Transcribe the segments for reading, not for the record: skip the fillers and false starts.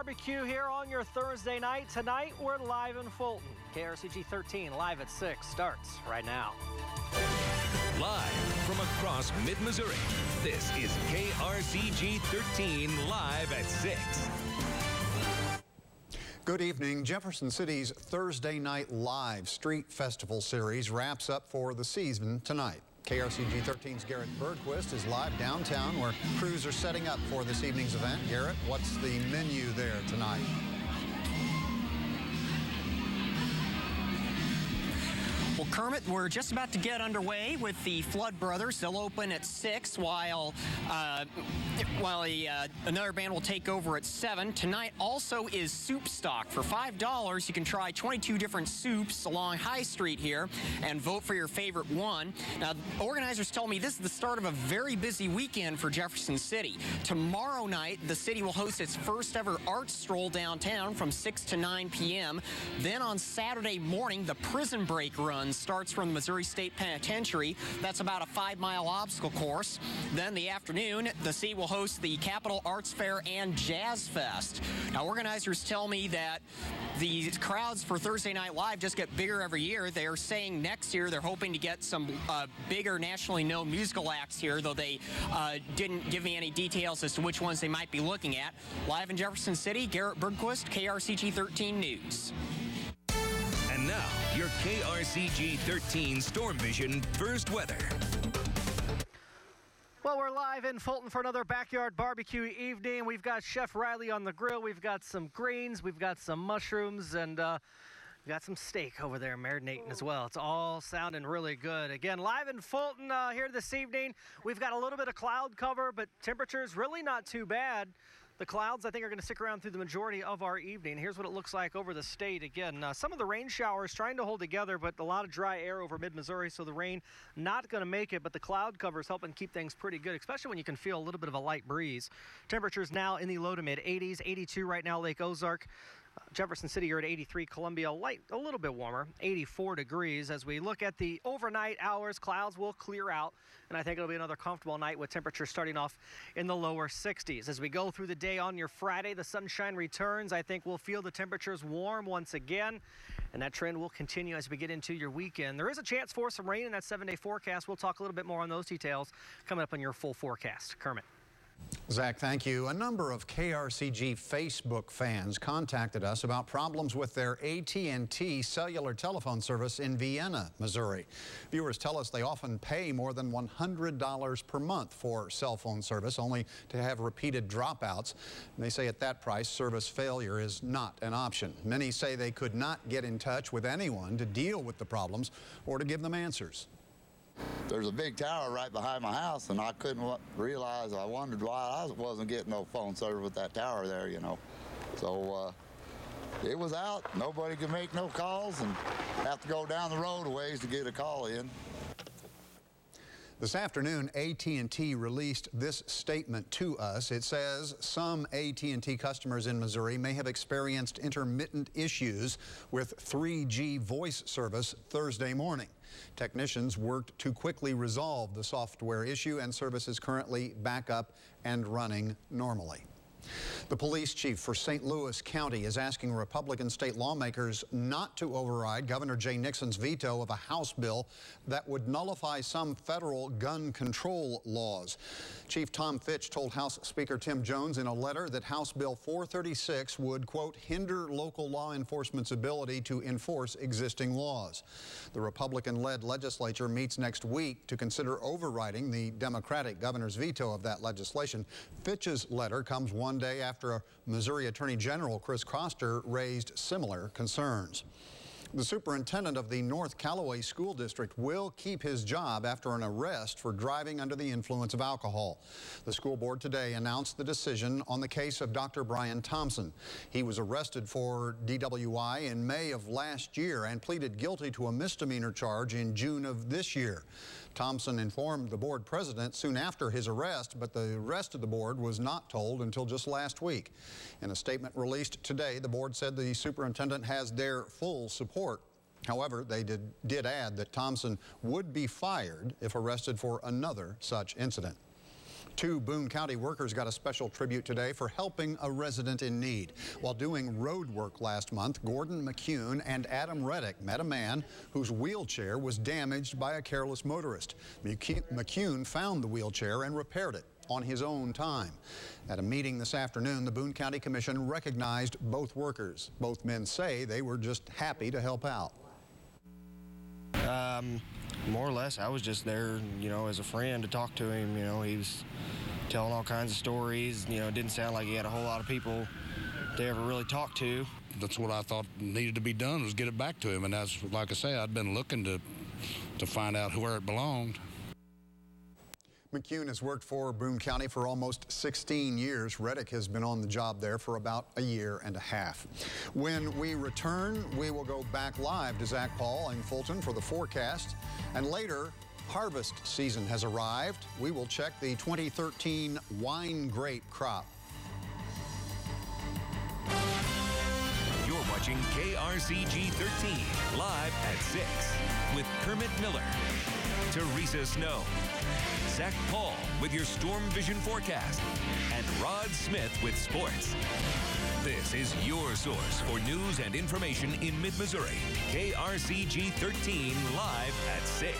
barbecue here on your Thursday night. Tonight, we're live in Fulton. KRCG 13, live at 6, starts right now. Live from across mid-Missouri, this is KRCG 13, live at 6. Good evening. Jefferson City's Thursday Night Live Street Festival series wraps up for the season tonight. KRCG 13's Garrett Bergquist is live downtown where crews are setting up for this evening's event. Garrett, what's the menu there tonight? Well, Kermit, we're just about to get underway with the Flood Brothers. They'll open at 6 while another band will take over at 7. Tonight also is Soup Stock. For $5, you can try 22 different soups along High Street here and vote for your favorite one. Now, organizers tell me this is the start of a very busy weekend for Jefferson City. Tomorrow night, the city will host its first ever art stroll downtown from 6 to 9 p.m. Then on Saturday morning, the Prison Break Run starts from the Missouri State Penitentiary. That's about a 5-mile obstacle course. Then the afternoon, the city will host the Capitol Arts Fair and Jazz Fest. Now, organizers tell me that the crowds for Thursday Night Live just get bigger every year. They're saying next year they're hoping to get some bigger nationally known musical acts here, though they didn't give me any details as to which ones they might be looking at. Live in Jefferson City, Garrett Bergquist, KRCG 13 News. And now, your KRCG 13 Storm Vision first weather. Well, we're live in Fulton for another backyard barbecue evening. We've got Chef Riley on the grill. We've got some greens. We've got some mushrooms. And we've got some steak over there marinating as well. It's all sounding really good. Again, live in Fulton here this evening. We've got a little bit of cloud cover, but temperatures really not too bad. The clouds, I think, are going to stick around through the majority of our evening. Here's what it looks like over the state. Again, some of the rain showers trying to hold together, but a lot of dry air over mid-Missouri, so the rain not going to make it, but the cloud cover is helping keep things pretty good, especially when you can feel a little bit of a light breeze. Temperatures now in the low to mid-80s, 82 right now, Lake Ozark. Jefferson City, you're at 83. Columbia, light, a little bit warmer, 84 degrees. As we look at the overnight hours, clouds will clear out, and I think it'll be another comfortable night with temperatures starting off in the lower 60s. As we go through the day on your Friday, the sunshine returns. I think we'll feel the temperatures warm once again, and that trend will continue as we get into your weekend. There is a chance for some rain in that 7-day forecast. We'll talk a little bit more on those details coming up on your full forecast. Kermit. Zach, thank you. A number of KRCG Facebook fans contacted us about problems with their AT&T cellular telephone service in Vienna, Missouri. Viewers tell us they often pay more than $100 per month for cell phone service, only to have repeated dropouts. And they say at that price, service failure is not an option. Many say they could not get in touch with anyone to deal with the problems or to give them answers. There's a big tower right behind my house, and I couldn't realize. I wondered why I wasn't getting no phone service with that tower there, you know. So it was out. Nobody could make no calls and have to go down the road a ways to get a call in. This afternoon, AT&T released this statement to us. It says some AT&T customers in Missouri may have experienced intermittent issues with 3G voice service Thursday morning. Technicians worked to quickly resolve the software issue, and service is currently back up and running normally. The police chief for St. Louis County is asking Republican state lawmakers not to override Governor Jay Nixon's veto of a House bill that would nullify some federal gun control laws. Chief Tom Fitch told House Speaker Tim Jones in a letter that House Bill 436 would, quote, hinder local law enforcement's ability to enforce existing laws. The Republican-led legislature meets next week to consider overriding the Democratic governor's veto of that legislation. Fitch's letter comes one day after Missouri Attorney General Chris Koster raised similar concerns. The superintendent of the North Callaway School District will keep his job after an arrest for driving under the influence of alcohol. The school board today announced the decision on the case of Dr. Brian Thompson. He was arrested for DWI in May of last year and pleaded guilty to a misdemeanor charge in June of this year. Thompson informed the board president soon after his arrest, but the rest of the board was not told until just last week. In a statement released today, the board said the superintendent has their full support. However, they did add that Thompson would be fired if arrested for another such incident. 2 Boone County workers got a special tribute today for helping a resident in need. While doing road work last month, Gordon McCune and Adam Reddick met a man whose wheelchair was damaged by a careless motorist. McCune found the wheelchair and repaired it on his own time. At a meeting this afternoon, the Boone County Commission recognized both workers. Both men say they were just happy to help out. More or less, I was just there, as a friend to talk to him. He was telling all kinds of stories. It didn't sound like he had a whole lot of people to ever really talk to. That's what I thought needed to be done, was get it back to him. And that's, like I say, I'd been looking to find out where it belonged. McCune has worked for Boone County for almost 16 years. Reddick has been on the job there for about a year and a half. When we return, we will go back live to Zach Paul in Fulton for the forecast. And later, harvest season has arrived. We will check the 2013 wine grape crop. You're watching KRCG 13 live at 6 with Kermit Miller, Teresa Snow, Zach Paul with your Storm Vision forecast, and Rod Smith with sports. This is your source for news and information in mid-Missouri. KRCG 13 live at 6.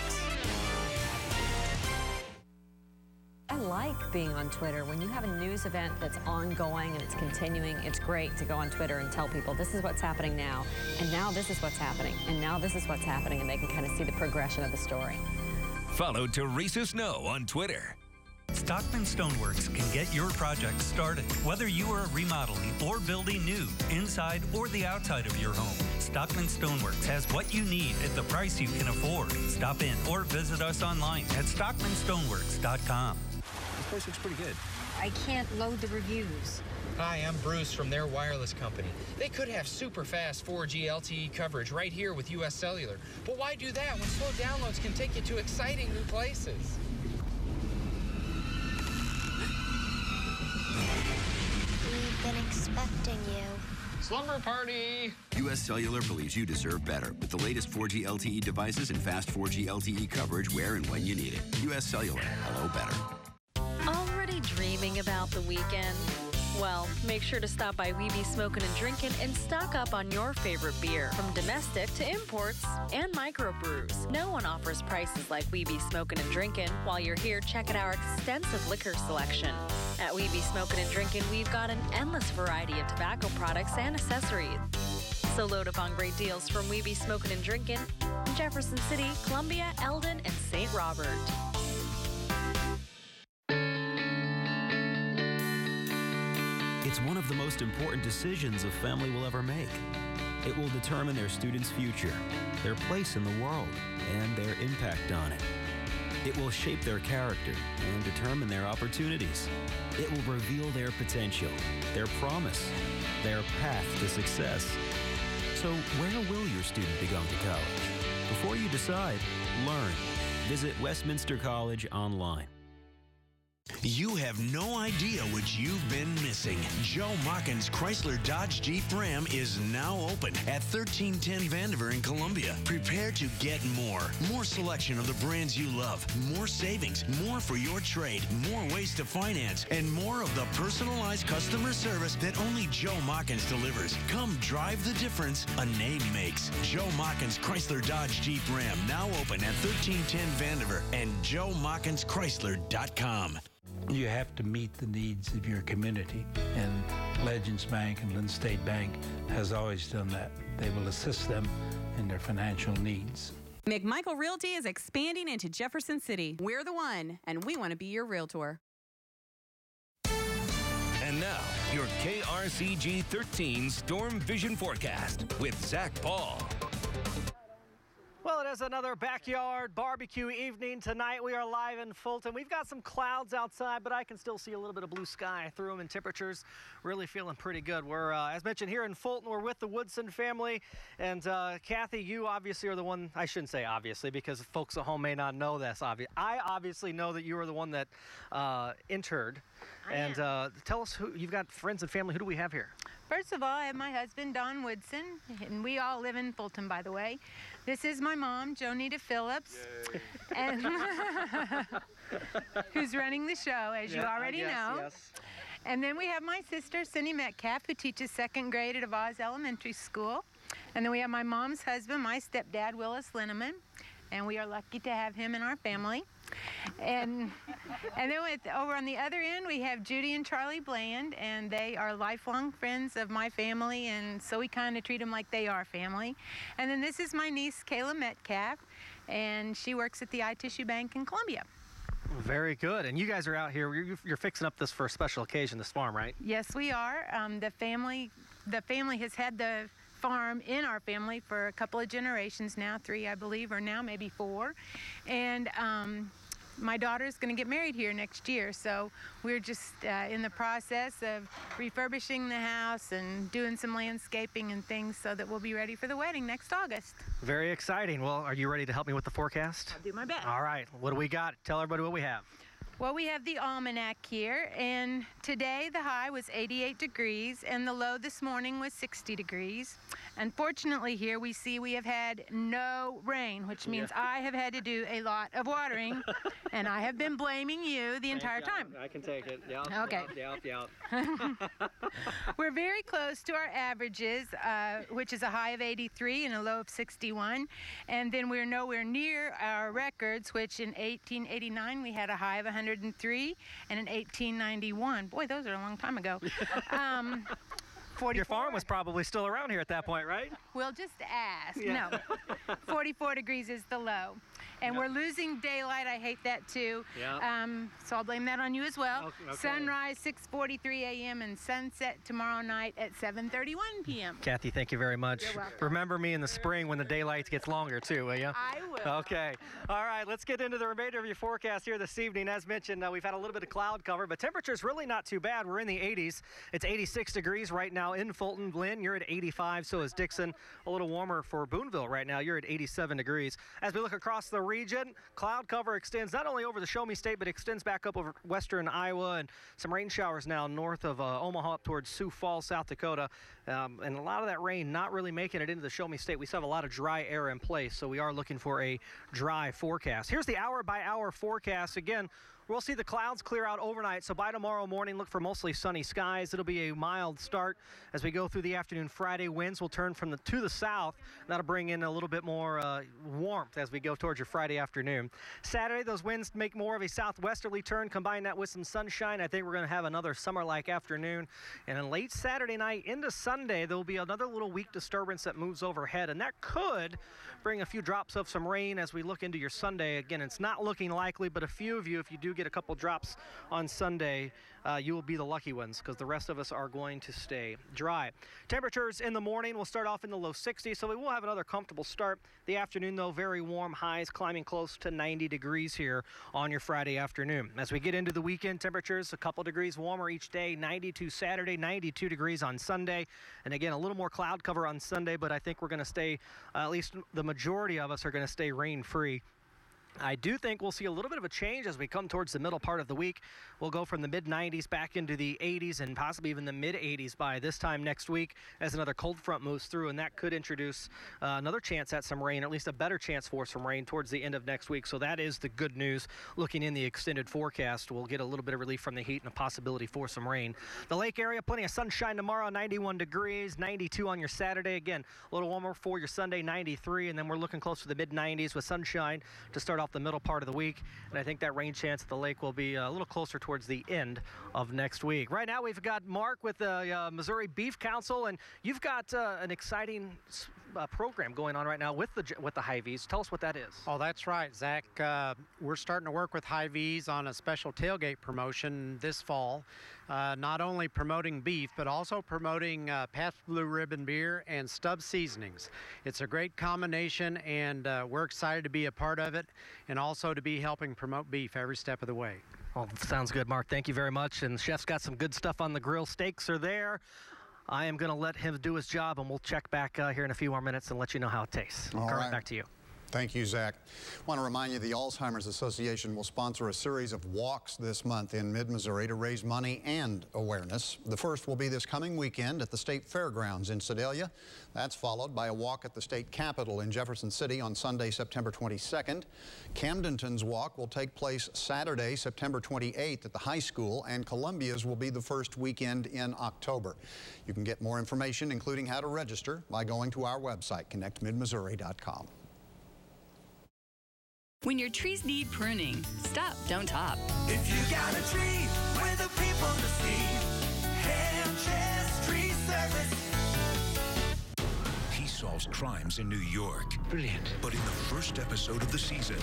I like being on Twitter. When you have a news event that's ongoing and it's continuing, it's great to go on Twitter and tell people this is what's happening now, and now this is what's happening, and now this is what's happening, and they can kind of see the progression of the story. Follow Teresa Snow on Twitter. Stockman Stoneworks can get your project started. Whether you are remodeling or building new, inside or the outside of your home, Stockman Stoneworks has what you need at the price you can afford. Stop in or visit us online at stockmanstoneworks.com. This place looks pretty good. I can't load the reviews. Hi, I'm Bruce from their wireless company. They could have super fast 4G LTE coverage right here with US Cellular. But why do that when slow downloads can take you to exciting new places? We've been expecting you. Slumber party! US Cellular believes you deserve better with the latest 4G LTE devices and fast 4G LTE coverage where and when you need it. US Cellular. Hello better. Already dreaming about the weekend? Well, make sure to stop by Hy-Vee Smokin' and Drinkin' and stock up on your favorite beer, from domestic to imports and microbrews. No one offers prices like Hy-Vee Smokin' and Drinkin'. While you're here, check out our extensive liquor selection. At Hy-Vee Smokin' and Drinkin', we've got an endless variety of tobacco products and accessories. So load up on great deals from Hy-Vee Smokin' and Drinkin' in Jefferson City, Columbia, Eldon, and St. Robert. It's one of the most important decisions a family will ever make. It will determine their student's future, their place in the world, and their impact on it. It will shape their character and determine their opportunities. It will reveal their potential, their promise, their path to success. So where will your student be going to college? Before you decide, learn. Visit Westminster College online. You have no idea what you've been missing. Joe Mockin's Chrysler Dodge Jeep Ram is now open at 1310 Vandiver in Columbia. Prepare to get more. More selection of the brands you love. More savings. More for your trade. More ways to finance. And more of the personalized customer service that only Joe Mockins delivers. Come drive the difference a name makes. Joe Mockin's Chrysler Dodge Jeep Ram now open at 1310 Vandiver and JoeMockinsChrysler.com. You have to meet the needs of your community, and Legends Bank and Lynn State Bank has always done that. They will assist them in their financial needs. McMichael Realty is expanding into Jefferson City. We're the one, and we want to be your realtor. And now, your KRCG 13 Storm Vision forecast with Zach Paul. Well, it is another backyard barbecue evening tonight. We are live in Fulton. We've got some clouds outside, but I can still see a little bit of blue sky through them, and temperatures really feeling pretty good. We're, as mentioned, here in Fulton. We're with the Woodson family. And Kathy, you obviously are the one, I shouldn't say obviously, because folks at home may not know this. I obviously know that you are the one that entered. And tell us who, you've got friends and family. Who do we have here? First of all, I have my husband, Don Woodson, and we all live in Fulton, by the way. This is my mom, Jonita Phillips, and who's running the show, as you already know. Yes. And then we have my sister, Cindy Metcalf, who teaches 2nd grade at Avaz Elementary School. And then we have my mom's husband, my stepdad, Willis Linneman, and we are lucky to have him in our family. And then over on the other end, we have Judy and Charlie Bland, and they are lifelong friends of my family, and so we kind of treat them like they are family. And then this is my niece, Kayla Metcalf, and she works at the iTissue Bank in Columbia. Very good. And you guys are out here. You're fixing up this for a special occasion, this farm, right? Yes, we are. The family has had the farm in our family for a couple of generations now, 3 I believe, or now maybe 4. And my daughter's going to get married here next year, so we're just in the process of refurbishing the house and doing some landscaping and things so that we'll be ready for the wedding next August. Very exciting. Well, are you ready to help me with the forecast? I'll do my best. All right. What do we got? Tell everybody what we have. Well, we have the almanac here, and today the high was 88 degrees, and the low this morning was 60 degrees. Unfortunately, here we see we have had no rain, which means I have had to do a lot of watering, and I have been blaming you the entire time. I can take it. Yep, okay. Yep. We're very close to our averages, which is a high of 83 and a low of 61, and then we're nowhere near our records, which in 1889 we had a high of 103 and in 1891. Boy, those are a long time ago. 44. Your farm was probably still around here at that point, right? We'll just ask. Yeah. No. 44 degrees is the low. And we're losing daylight. I hate that too. Yeah. So I'll blame that on you as well. Okay. Sunrise 6:43 a.m. and sunset tomorrow night at 7:31 p.m. Kathy, thank you very much. You're welcome. Remember me in the spring when the daylight gets longer too, will you? I will. Okay. All right, let's get into the remainder of your forecast here this evening. As mentioned, we've had a little bit of cloud cover, but temperature's really not too bad. We're in the 80s. It's 86 degrees right now in Fulton. Lynn, you're at 85, so is Dixon. A little warmer for Boonville right now. You're at 87 degrees. As we look across the region, cloud cover extends not only over the Show Me State, but extends back up over western Iowa, and some rain showers now north of Omaha up towards Sioux Falls, South Dakota. And a lot of that rain not really making it into the Show Me State. We still have a lot of dry air in place, so we are looking for a dry forecast. Here's the hour-by-hour forecast. Again, we'll see the clouds clear out overnight, so by tomorrow morning, look for mostly sunny skies. It'll be a mild start as we go through the afternoon. Friday, winds will turn to the south. That'll bring in a little bit more warmth as we go towards your Friday afternoon. Saturday, those winds make more of a southwesterly turn. Combine that with some sunshine, I think we're going to have another summer-like afternoon. And then late Saturday night into Sunday, there will be another little weak disturbance that moves overhead, and that could bring a few drops of some rain as we look into your Sunday. Again, it's not looking likely, but a few of you, if you do get a couple drops on Sunday, you will be the lucky ones because the rest of us are going to stay dry. Temperatures in the morning will start off in the low 60s, so we will have another comfortable start. The afternoon, though, very warm, highs climbing close to 90 degrees here on your Friday afternoon. As we get into the weekend, temperatures a couple degrees warmer each day, 92 Saturday, 92 degrees on Sunday. And again, a little more cloud cover on Sunday, but I think we're going to stay, at least the majority of us are going to stay rain-free. I do think we'll see a little bit of a change as we come towards the middle part of the week. We'll go from the mid-90s back into the 80s and possibly even the mid-80s by this time next week as another cold front moves through, and that could introduce another chance at some rain, or at least a better chance for some rain towards the end of next week. So that is the good news. Looking in the extended forecast, we'll get a little bit of relief from the heat and a possibility for some rain. The lake area, plenty of sunshine tomorrow, 91 degrees, 92 on your Saturday. Again, a little warmer for your Sunday, 93, and then we're looking close to the mid-90s with sunshine to start off the middle part of the week, and I think that rain chance at the lake will be a little closer towards the end of next week. Right now we've got Mark with the Missouri Beef Council, and you've got an exciting program going on right now with the Hy-Vees. Tell us what that is. Oh, that's right, Zach. We're starting to work with Hy-Vees on a special tailgate promotion this fall, not only promoting beef, but also promoting Pabst Blue Ribbon beer and Stubbs seasonings. It's a great combination, and we're excited to be a part of it, and also to be helping promote beef every step of the way. Well, sounds good, Mark. Thank you very much. And the chef's got some good stuff on the grill. Steaks are there. I am going to let him do his job, and we'll check back here in a few more minutes and let you know how it tastes. All right. Back to you. Thank you, Zach. I want to remind you the Alzheimer's Association will sponsor a series of walks this month in mid-Missouri to raise money and awareness. The first will be this coming weekend at the State Fairgrounds in Sedalia. That's followed by a walk at the State Capitol in Jefferson City on Sunday, September 22nd. Camdenton's walk will take place Saturday, September 28th at the high school, and Columbia's will be the first weekend in October. You can get more information, including how to register, by going to our website, connectmidmissouri.com. When your trees need pruning, stop, don't top. If you got a tree where the people to see, Hanchess Tree Service. He solves crimes in New York. Brilliant. But in the first episode of the season,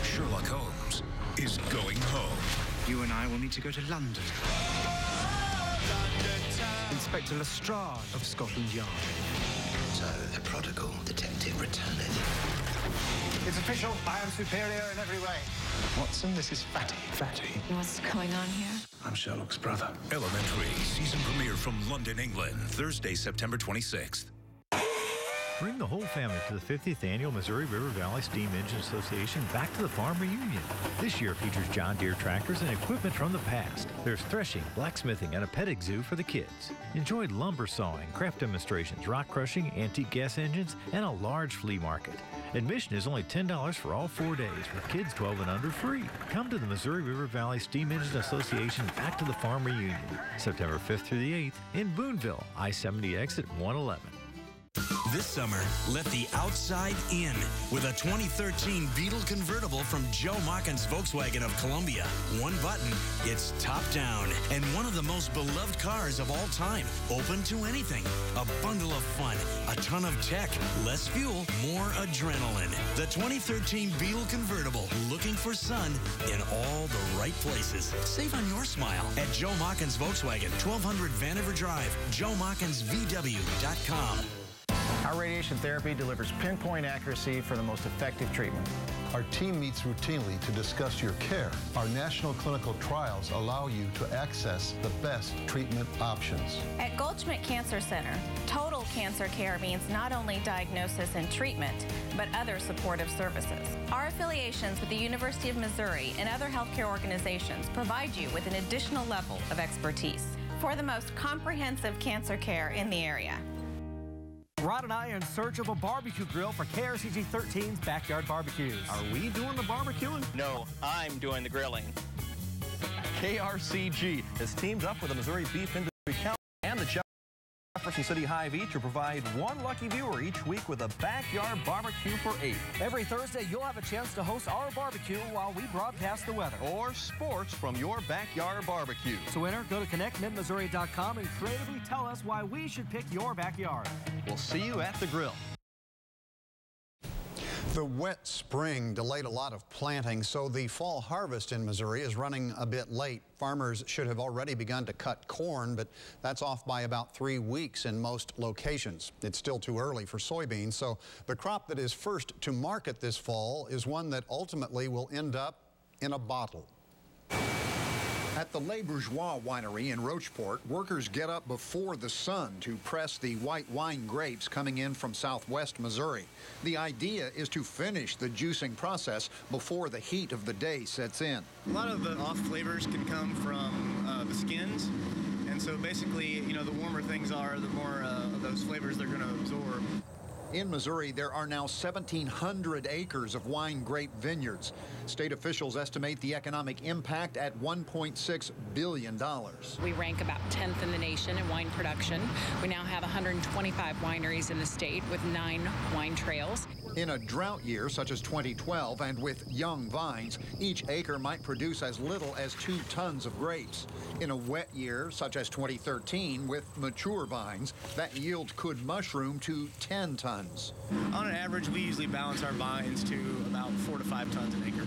Sherlock Holmes is going home. You and I will need to go to London. Inspector Lestrade of Scotland Yard. So the prodigal detective returneth. It's official. I am superior in every way. Watson, this is Fatty. Fatty? What's going on here? I'm Sherlock's brother. Elementary, season premiere from London, England, Thursday, September 26th. Bring the whole family to the 50th Annual Missouri River Valley Steam Engine Association Back to the Farm Reunion. This year features John Deere tractors and equipment from the past. There's threshing, blacksmithing, and a petting zoo for the kids. Enjoy lumber sawing, craft demonstrations, rock crushing, antique gas engines, and a large flea market. Admission is only $10 for all 4 days, with kids 12 and under free. Come to the Missouri River Valley Steam Engine Association Back to the Farm Reunion, September 5th through the 8th in Boonville, I-70 exit 111. This summer, let the outside in with a 2013 Beetle convertible from Joe Mockins Volkswagen of Columbia. One button, it's top down, and one of the most beloved cars of all time. Open to anything. A bundle of fun, a ton of tech, less fuel, more adrenaline. The 2013 Beetle convertible, looking for sun in all the right places. Save on your smile at Joe Mockins Volkswagen, 1200 Vanover Drive, JoeMockinsVW.com. Our radiation therapy delivers pinpoint accuracy for the most effective treatment. Our team meets routinely to discuss your care. Our national clinical trials allow you to access the best treatment options. At Goldschmidt Cancer Center, total cancer care means not only diagnosis and treatment, but other supportive services. Our affiliations with the University of Missouri and other healthcare organizations provide you with an additional level of expertise for the most comprehensive cancer care in the area. Rod and I are in search of a barbecue grill for KRCG 13's Backyard Barbecues. Are we doing the barbecuing? No, I'm doing the grilling. KRCG has teamed up with the Missouri Beef Industry Council and the Jefferson City Hy-Vee to provide one lucky viewer each week with a backyard barbecue for 8. Every Thursday, you'll have a chance to host our barbecue while we broadcast the weather. Or sports from your backyard barbecue. To enter, go to connectmidmissouri.com and creatively tell us why we should pick your backyard. We'll see you at the grill. The wet spring delayed a lot of planting, so the fall harvest in Missouri is running a bit late. Farmers should have already begun to cut corn, but that's off by about 3 weeks in most locations. It's still too early for soybeans, so the crop that is first to market this fall is one that ultimately will end up in a bottle. At the Le Bourgeois winery in Rocheport, workers get up before the sun to press the white wine grapes coming in from southwest Missouri. The idea is to finish the juicing process before the heat of the day sets in. A lot of the off flavors can come from the skins, and so basically, the warmer things are, the more of those flavors they're going to absorb. In Missouri, there are now 1,700 acres of wine grape vineyards. State officials estimate the economic impact at $1.6 billion. We rank about 10th in the nation in wine production. We now have 125 wineries in the state with 9 wine trails. In a drought year such as 2012 and with young vines, each acre might produce as little as 2 tons of grapes. In a wet year such as 2013 with mature vines, that yield could mushroom to 10 tons. On an average, we usually balance our vines to about 4 to 5 tons an acre.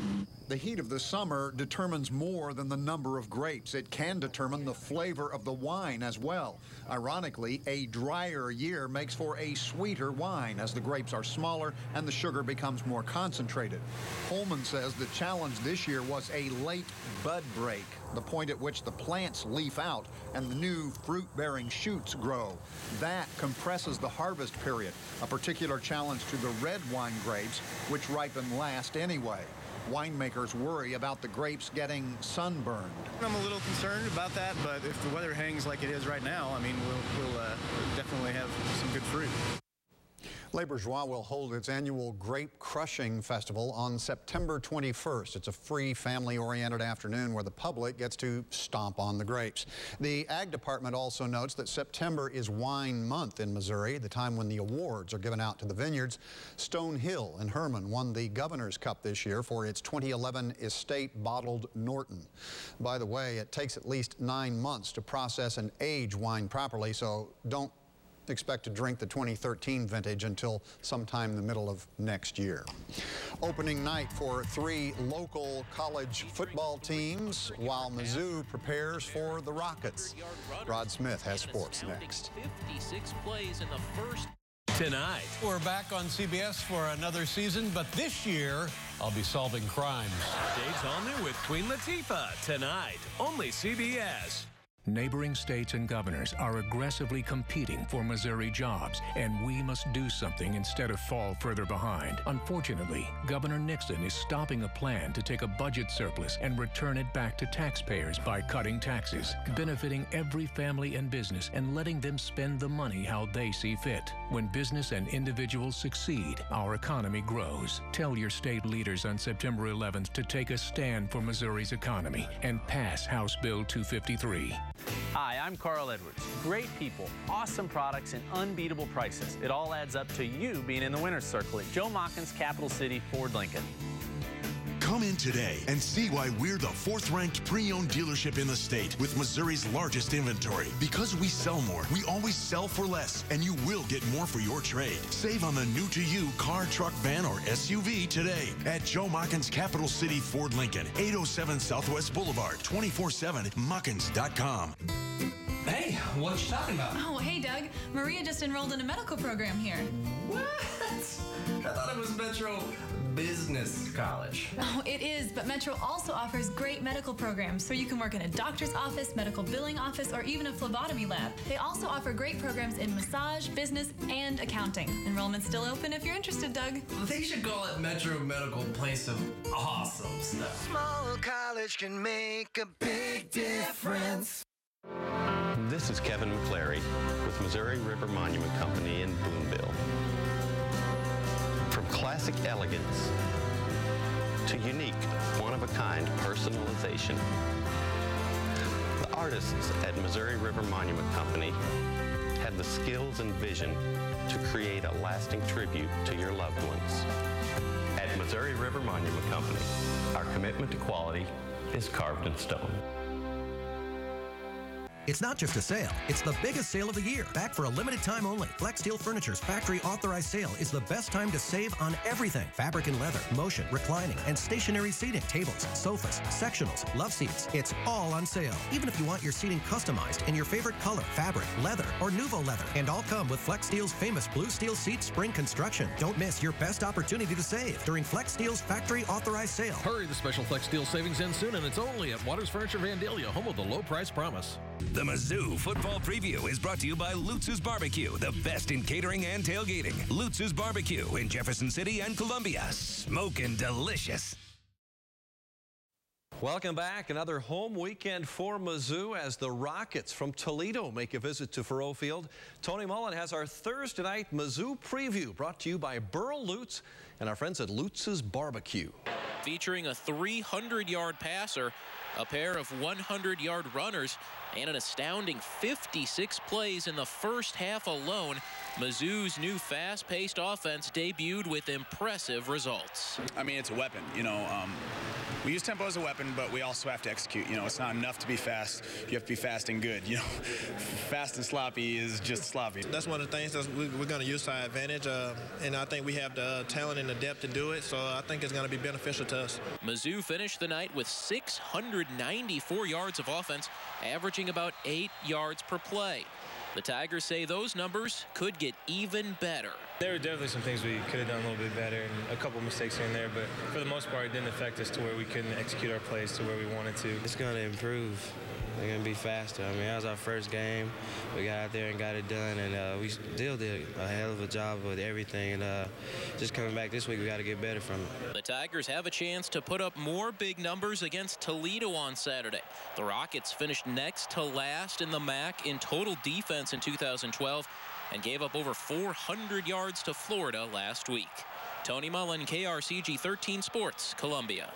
The heat of the summer determines more than the number of grapes. It can determine the flavor of the wine as well. Ironically, a drier year makes for a sweeter wine as the grapes are smaller and the sugar becomes more concentrated. Holman says the challenge this year was a late bud break, the point at which the plants leaf out and the new fruit-bearing shoots grow. That compresses the harvest period, a particular challenge to the red wine grapes, which ripen last anyway. Winemakers worry about the grapes getting sunburned. I'm a little concerned about that, but if the weather hangs like it is right now, I mean, we'll definitely have some good fruit. Le Bourgeois will hold its annual Grape Crushing Festival on September 21st. It's a free, family-oriented afternoon where the public gets to stomp on the grapes. The Ag Department also notes that September is Wine Month in Missouri, the time when the awards are given out to the vineyards. Stone Hill in Herman won the Governor's Cup this year for its 2011 Estate Bottled Norton. By the way, it takes at least 9 months to process and age wine properly, so don't expect to drink the 2013 vintage until sometime in the middle of next year. Opening night for 3 local college football teams while Mizzou prepares for the Rockets. Rod Smith has sports next. 56 plays in the first. Tonight, we're back on CBS for another season, but this year, I'll be solving crimes. Dave's all new with Queen Latifah tonight, only CBS. Neighboring states and governors are aggressively competing for Missouri jobs, and we must do something instead of fall further behind. Unfortunately, Governor Nixon is stopping a plan to take a budget surplus and return it back to taxpayers by cutting taxes, benefiting every family and business and letting them spend the money how they see fit. When business and individuals succeed, our economy grows. Tell your state leaders on September 11th to take a stand for Missouri's economy and pass House Bill 253. Hi, I'm Carl Edwards. Great people, awesome products, and unbeatable prices. It all adds up to you being in the winner's circle at Joe Machens Capital City Ford Lincoln. Come in today and see why we're the 4th-ranked pre-owned dealership in the state with Missouri's largest inventory. Because we sell more, we always sell for less, and you will get more for your trade. Save on the new-to-you car, truck, van, or SUV today at Joe Machens Capital City Ford Lincoln, 807 Southwest Boulevard, 24/7, Machens.com. Hey, what you talking about? Oh, hey, Doug. Maria just enrolled in a medical program here. What? I thought it was Metro Business College. Oh, it is, but Metro also offers great medical programs, so you can work in a doctor's office, medical billing office, or even a phlebotomy lab. They also offer great programs in massage, business, and accounting. Enrollment's still open if you're interested, Doug. They should call it Metro Medical Place of Awesome Stuff. Small college can make a big difference. This is Kevin McClary with Missouri River Monument Company in Boonville. From classic elegance to unique, one-of-a-kind personalization, the artists at Missouri River Monument Company have the skills and vision to create a lasting tribute to your loved ones. At Missouri River Monument Company, our commitment to quality is carved in stone. It's not just a sale, it's the biggest sale of the year. Back for a limited time only. Flex Steel Furniture's factory authorized sale is the best time to save on everything. Fabric and leather, motion, reclining, and stationary seating, tables, sofas, sectionals, love seats. It's all on sale. Even if you want your seating customized in your favorite color, fabric, leather, or Nouveau leather. And all come with Flex Steel's famous Blue Steel Seat Spring Construction. Don't miss your best opportunity to save during Flex Steel's factory authorized sale. Hurry, the special Flex Steel savings ends soon, and it's only at Waters Furniture Vandalia, home of the low price promise. The Mizzou Football Preview is brought to you by Lutz's Barbecue, the best in catering and tailgating. Lutz's Barbecue in Jefferson City and Columbia. Smoking delicious. Welcome back. Another home weekend for Mizzou as the Rockets from Toledo make a visit to Faurot Field. Tony Mullen has our Thursday night Mizzou preview brought to you by Burl Lutz and our friends at Lutz's Barbecue. Featuring a 300-yard passer, a pair of 100-yard runners, and an astounding 56 plays in the first half alone, Mizzou's new fast-paced offense debuted with impressive results. I mean, it's a weapon. You know, We use tempo as a weapon, but we also have to execute. You know, it's not enough to be fast. You have to be fast and good. You know, fast and sloppy is just sloppy. That's one of the things that we're going to use to our advantage, and I think we have the talent and the depth to do it, so I think it's going to be beneficial to us. Mizzou finished the night with 694 yards of offense, averaging about 8 yards per play. The Tigers say those numbers could get even better. There were definitely some things we could have done a little bit better and a couple mistakes here and there, but for the most part, it didn't affect us to where we couldn't execute our plays to where we wanted to. It's going to improve. They're going to be faster. I mean, that was our first game. We got out there and got it done, and we still did a hell of a job with everything. And just coming back this week, we got to get better from it. The Tigers have a chance to put up more big numbers against Toledo on Saturday. The Rockets finished next to last in the MAC in total defense in 2012 and gave up over 400 yards to Florida last week. Tony Mullen, KRCG 13 Sports, Columbia.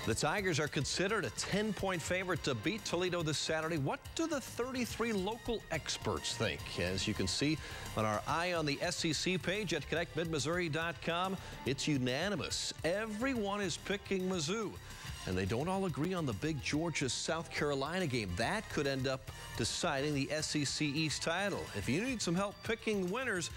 The Tigers are considered a 10-point favorite to beat Toledo this Saturday. What do the 33 local experts think? As you can see on our Eye on the SEC page at connectmidmissouri.com, it's unanimous. Everyone is picking Mizzou. And they don't all agree on the big Georgia-South Carolina game. That could end up deciding the SEC East title. If you need some help picking winners,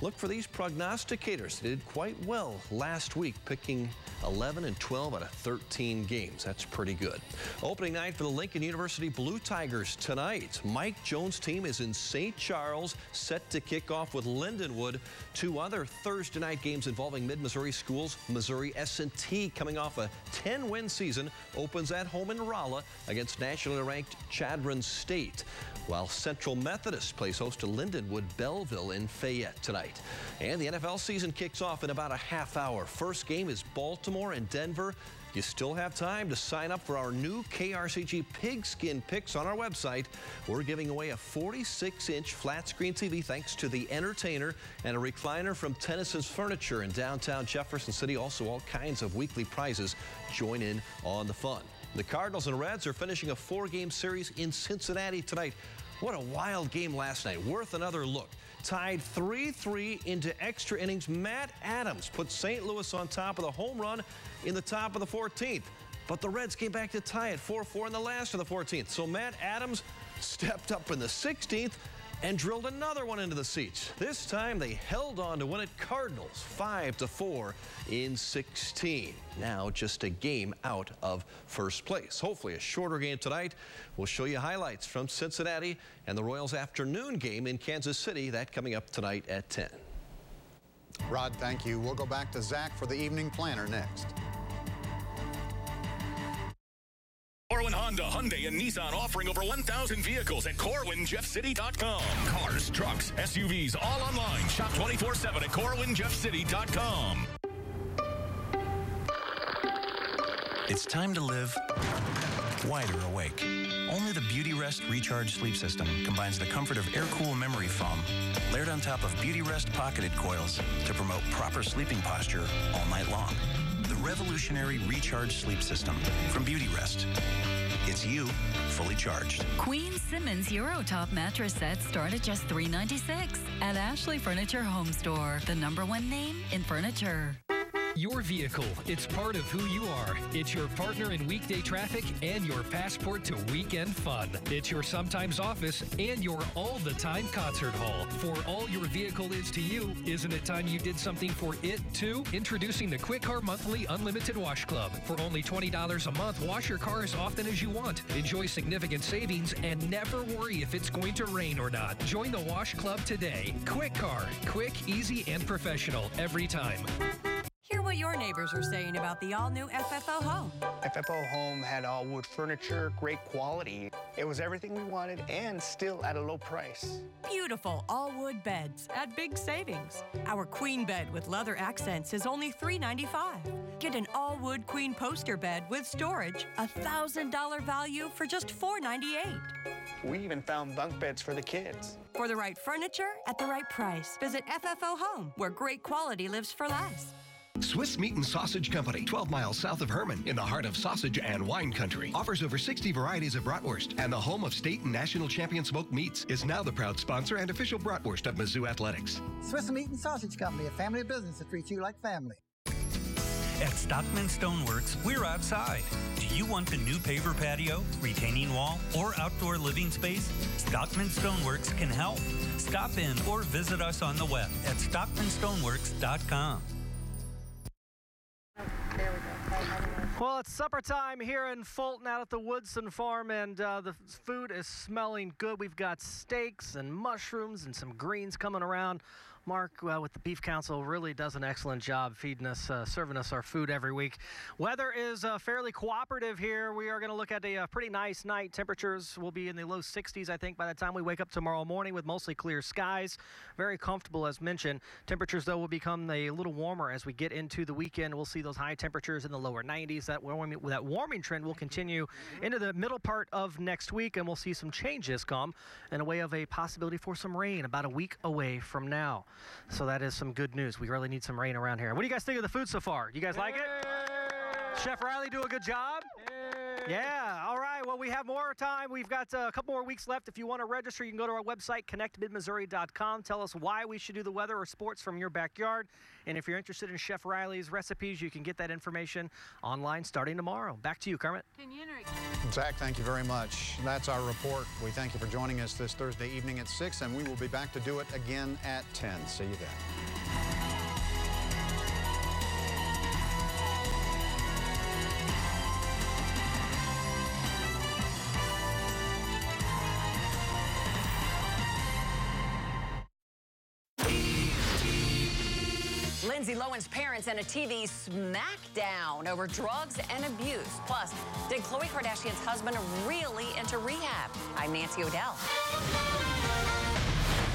look for these prognosticators. They did quite well last week, picking 11 and 12 out of 13 games. That's pretty good. Opening night for the Lincoln University Blue Tigers tonight. Mike Jones' team is in St. Charles, set to kick off with Lindenwood. Two other Thursday night games involving mid-Missouri schools. Missouri S&T, coming off a 10-win season, opens at home in Rolla against nationally ranked Chadron State, while Central Methodist plays host to Lindenwood Belleville in Fayette tonight. And the NFL season kicks off in about a half hour. First game is Baltimore and Denver. You still have time to sign up for our new KRCG Pigskin Picks on our website. We're giving away a 46-inch flat-screen TV thanks to The Entertainer and a recliner from Tennyson's Furniture in downtown Jefferson City. Also, all kinds of weekly prizes. Join in on the fun. The Cardinals and Reds are finishing a 4-game series in Cincinnati tonight. What a wild game last night. Worth another look. Tied 3-3 into extra innings. Matt Adams put St. Louis on top of the home run in the top of the 14th. But the Reds came back to tie it 4-4 in the last of the 14th. So Matt Adams stepped up in the 16th and drilled another one into the seats. This time they held on to win it. Cardinals 5-4 in 16. Now just a game out of first place. Hopefully a shorter game tonight. We'll show you highlights from Cincinnati and the Royals' afternoon game in Kansas City. That coming up tonight at 10. Rod, thank you. We'll go back to Zach for the evening planner next. Corwin Honda, Hyundai, and Nissan offering over 1,000 vehicles at CorwinJeffCity.com. Cars, trucks, SUVs, all online. Shop 24/7 at CorwinJeffCity.com. It's time to live wider awake. Only the Beauty Rest Recharge Sleep System combines the comfort of air-cool memory foam layered on top of Beauty Rest pocketed coils to promote proper sleeping posture all night long. The revolutionary Recharge Sleep System from Beauty Rest. It's you fully charged. Queen Simmons Eurotop mattress sets start at just $396 at Ashley Furniture Home Store, the #1 name in furniture. Your vehicle, it's part of who you are. It's your partner in weekday traffic and your passport to weekend fun. It's your sometimes office and your all-the-time concert hall. For all your vehicle is to you, isn't it time you did something for it too? Introducing the Quick Car Monthly Unlimited Wash Club. For only $20 a month, wash your car as often as you want. Enjoy significant savings and never worry if it's going to rain or not. Join the Wash Club today. Quick Car. Quick, easy, and professional every time. Hear what your neighbors are saying about the all-new FFO Home. FFO Home had all wood furniture, great quality. It was everything we wanted and still at a low price. Beautiful all-wood beds at big savings. Our queen bed with leather accents is only $395. Get an all-wood queen poster bed with storage, $1,000 value for just $498. We even found bunk beds for the kids. For the right furniture at the right price, visit FFO Home, where great quality lives for less. Swiss Meat and Sausage Company, 12 miles south of Herman, in the heart of sausage and wine country, offers over 60 varieties of bratwurst, and the home of state and national champion smoked meats, is now the proud sponsor and official bratwurst of Mizzou Athletics. Swiss Meat and Sausage Company, a family business that treats you like family. At Stockman Stoneworks, we're outside. Do you want a new paver patio, retaining wall, or outdoor living space? Stockman Stoneworks can help. Stop in or visit us on the web at stockmanstoneworks.com. Well, it's supper time here in Fulton out at the Woodson Farm, and the food is smelling good. We've got steaks and mushrooms and some greens coming around. Mark, with the Beef Council, really does an excellent job feeding us, serving us our food every week. Weather is fairly cooperative here. We are going to look at a pretty nice night. Temperatures will be in the low 60s, I think, by the time we wake up tomorrow morning with mostly clear skies. Very comfortable, as mentioned. Temperatures, though, will become a little warmer as we get into the weekend. We'll see those high temperatures in the lower 90s. That warming trend will continue into the middle part of next week, and we'll see some changes come in a way of a possibility for some rain about a week away from now. So that is some good news. We really need some rain around here. What do you guys think of the food so far? You guys like it? Chef Riley do a good job? Yeah, all right. Well, we have more time. We've got a couple more weeks left. If you want to register, you can go to our website, connectmidmissouri.com. Tell us why we should do the weather or sports from your backyard. And if you're interested in Chef Riley's recipes, you can get that information online starting tomorrow. Back to you, Kermit. Zach, thank you very much. That's our report. We thank you for joining us this Thursday evening at 6, and we will be back to do it again at 10. See you then. Lindsay Lohan's parents and a TV smackdown over drugs and abuse. Plus, did Khloe Kardashian's husband really enter rehab? I'm Nancy O'Dell.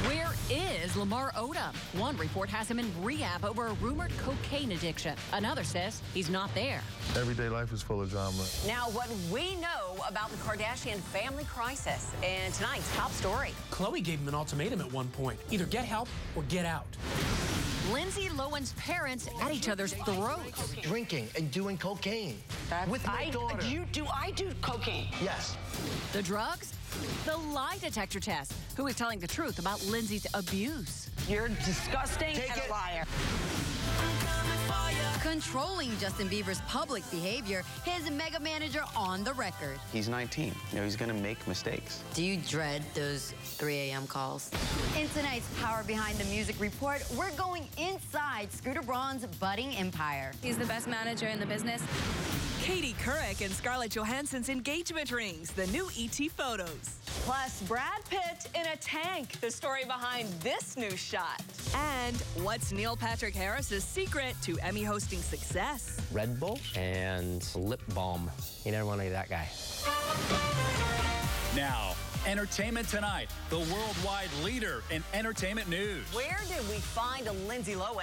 Where is Lamar Odom? One report has him in rehab over a rumored cocaine addiction. Another says he's not there. Everyday life is full of drama. Now, what we know about the Kardashian family crisis in tonight's top story. Khloe gave him an ultimatum at one point. Either get help or get out. Lindsay Lohan's parents at each other's throats. Drinking and doing cocaine with my daughter. I do cocaine? Yes. The drugs? The lie detector test. Who is telling the truth about Lindsay's abuse? You're disgusting and a liar. Controlling Justin Bieber's public behavior, his mega manager on the record. He's 19. You know, he's going to make mistakes. Do you dread those 3 a.m. calls? In tonight's Power Behind the Music report, we're going inside Scooter Braun's budding empire. He's the best manager in the business. Katie Couric and Scarlett Johansson's engagement rings, the new ET photos. Plus, Brad Pitt in a tank, the story behind this new shot. And what's Neil Patrick Harris's secret to Emmy hosting success? Red Bull and lip balm. You never want to be that guy. Now, Entertainment Tonight, the worldwide leader in entertainment news. Where did we find a Lindsay Lohan?